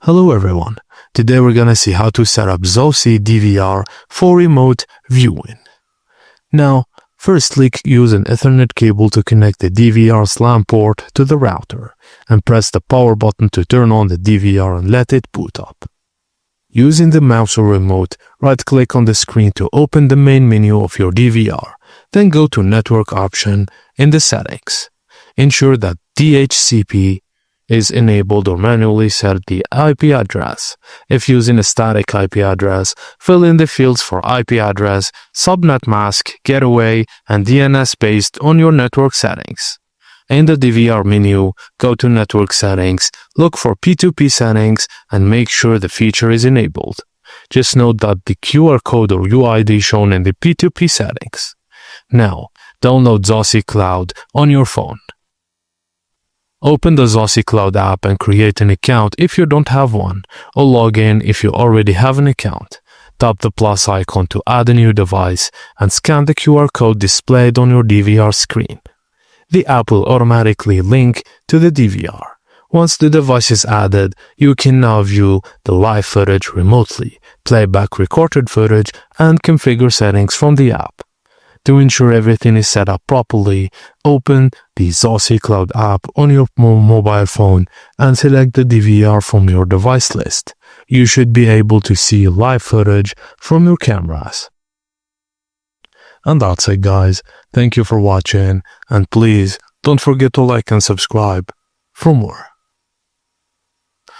Hello everyone, today we're gonna see how to set up Zosi DVR for remote viewing. Now, firstly use an Ethernet cable to connect the DVR's LAN port to the router and press the power button to turn on the DVR and let it boot up. Using the mouse or remote, right-click on the screen to open the main menu of your DVR, then go to Network option in the settings. Ensure that DHCP is enabled or manually set the IP address. If using a static IP address, fill in the fields for IP address, subnet mask, gateway, and DNS based on your network settings. In the DVR menu, go to Network Settings, look for P2P settings, and make sure the feature is enabled. Just note that the QR code or UID shown in the P2P settings. Now, download Zosi Cloud on your phone. Open the Zosi Cloud app and create an account if you don't have one, or log in if you already have an account. Tap the plus icon to add a new device and scan the QR code displayed on your DVR screen. The app will automatically link to the DVR. Once the device is added, you can now view the live footage remotely, play back recorded footage, and configure settings from the app. To ensure everything is set up properly, open the Zosi Cloud app on your mobile phone and select the DVR from your device list. You should be able to see live footage from your cameras. And that's it, guys. Thank you for watching, and please don't forget to like and subscribe for more.